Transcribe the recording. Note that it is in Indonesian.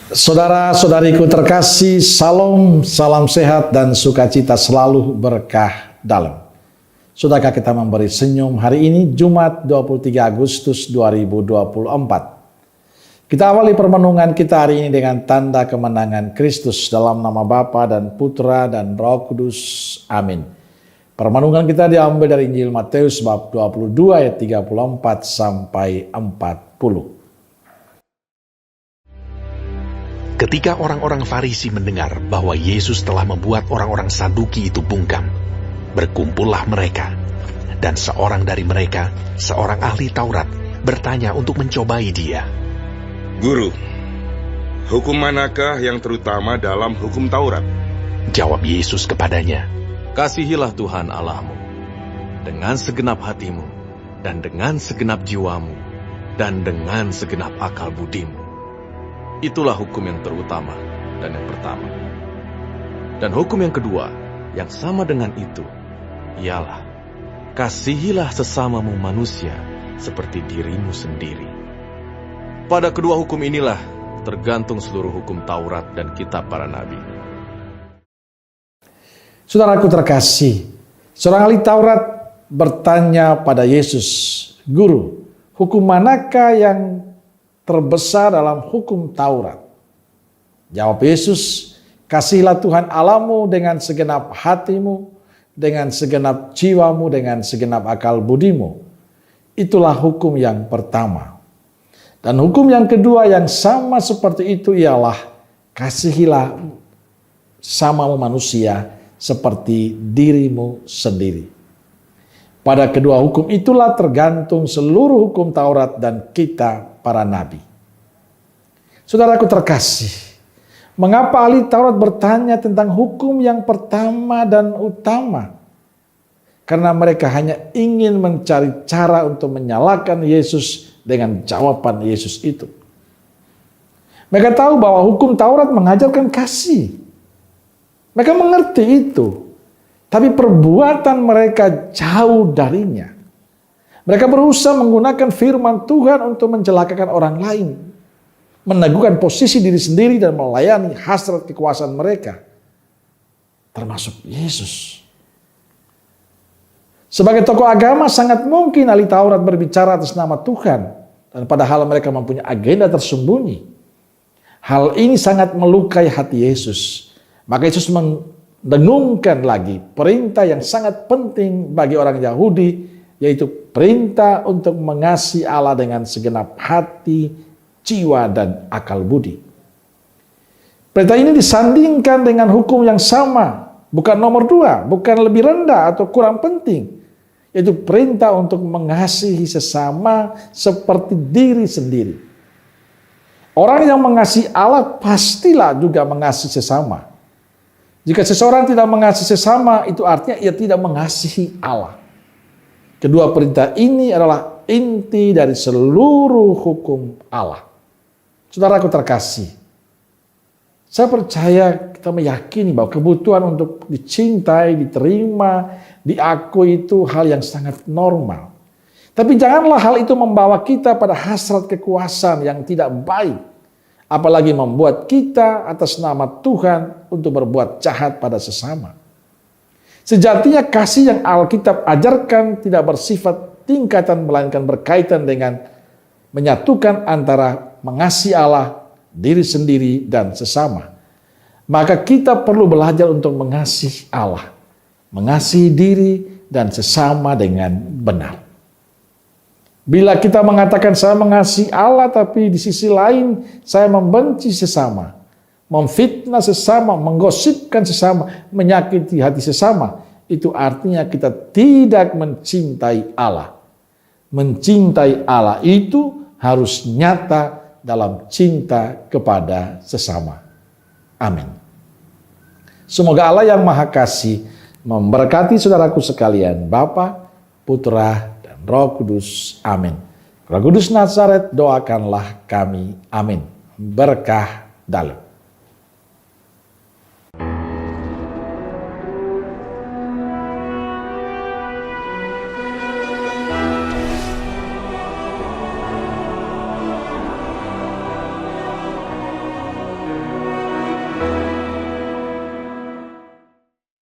Saudara-saudariku terkasih, salam sehat dan sukacita selalu berkah dalam. Sudahkah kita memberi senyum hari ini, Jumat 23 Agustus 2024. Kita awali permenungan kita hari ini dengan tanda kemenangan Kristus dalam nama Bapa dan Putra dan Roh Kudus. Amin. Permenungan kita diambil dari Injil Matius bab 22 ayat 34 sampai 40. Ketika orang-orang Farisi mendengar bahwa Yesus telah membuat orang-orang Saduki itu bungkam, berkumpullah mereka, dan seorang dari mereka, seorang ahli Taurat, bertanya untuk mencobai dia. Guru, hukum manakah yang terutama dalam hukum Taurat? Jawab Yesus kepadanya, Kasihilah Tuhan Allahmu dengan segenap hatimu, dan dengan segenap jiwamu, dan dengan segenap akal budimu. Itulah hukum yang terutama dan yang pertama. Dan hukum yang kedua, yang sama dengan itu, ialah, kasihilah sesamamu manusia seperti dirimu sendiri. Pada kedua hukum inilah tergantung seluruh hukum Taurat dan kitab para nabi. Saudaraku terkasih, seorang ahli Taurat bertanya pada Yesus, Guru, hukum manakah yang terbesar dalam hukum Taurat? Jawab Yesus, kasihilah Tuhan Allahmu dengan segenap hatimu, dengan segenap jiwamu, dengan segenap akal budimu. Itulah hukum yang pertama. Dan hukum yang kedua yang sama seperti itu ialah, kasihilah sesamamu manusia seperti dirimu sendiri. Pada kedua hukum itulah tergantung seluruh hukum Taurat dan kita para nabi. Saudaraku terkasih, mengapa ahli Taurat bertanya tentang hukum yang pertama dan utama? Karena mereka hanya ingin mencari cara untuk menyalahkan Yesus dengan jawaban Yesus itu. Mereka tahu bahwa hukum Taurat mengajarkan kasih. Mereka mengerti itu. Tapi perbuatan mereka jauh darinya. Mereka berusaha menggunakan firman Tuhan untuk mencelakakan orang lain. Meneguhkan posisi diri sendiri dan melayani hasrat kekuasaan mereka. Termasuk Yesus. Sebagai tokoh agama sangat mungkin ahli Taurat berbicara atas nama Tuhan. Dan padahal mereka mempunyai agenda tersembunyi. Hal ini sangat melukai hati Yesus. Maka Yesus mendengungkan lagi perintah yang sangat penting bagi orang Yahudi, yaitu perintah untuk mengasihi Allah dengan segenap hati, jiwa, dan akal budi. Perintah ini disandingkan dengan hukum yang sama, bukan nomor 2, bukan lebih rendah atau kurang penting, yaitu perintah untuk mengasihi sesama seperti diri sendiri. Orang yang mengasihi Allah pastilah juga mengasihi sesama. Jika seseorang tidak mengasihi sesama, itu artinya ia tidak mengasihi Allah. Kedua perintah ini adalah inti dari seluruh hukum Allah. Saudaraku terkasih, saya percaya kita meyakini bahwa kebutuhan untuk dicintai, diterima, diakui itu hal yang sangat normal. Tapi janganlah hal itu membawa kita pada hasrat kekuasaan yang tidak baik. Apalagi membuat kita atas nama Tuhan untuk berbuat jahat pada sesama. Sejatinya kasih yang Alkitab ajarkan tidak bersifat tingkatan, melainkan berkaitan dengan menyatukan antara mengasihi Allah, diri sendiri, dan sesama. Maka kita perlu belajar untuk mengasihi Allah, mengasihi diri dan sesama dengan benar. Bila kita mengatakan saya mengasihi Allah, tapi di sisi lain saya membenci sesama, memfitnah sesama, menggosipkan sesama, menyakiti hati sesama, itu artinya kita tidak mencintai Allah. Mencintai Allah itu harus nyata dalam cinta kepada sesama. Amin. Semoga Allah yang Maha Kasih memberkati saudaraku sekalian, Bapa, Putra, dan Roh Kudus. Amin. Roh Kudus Nazaret, doakanlah kami. Amin. Berkah dalam.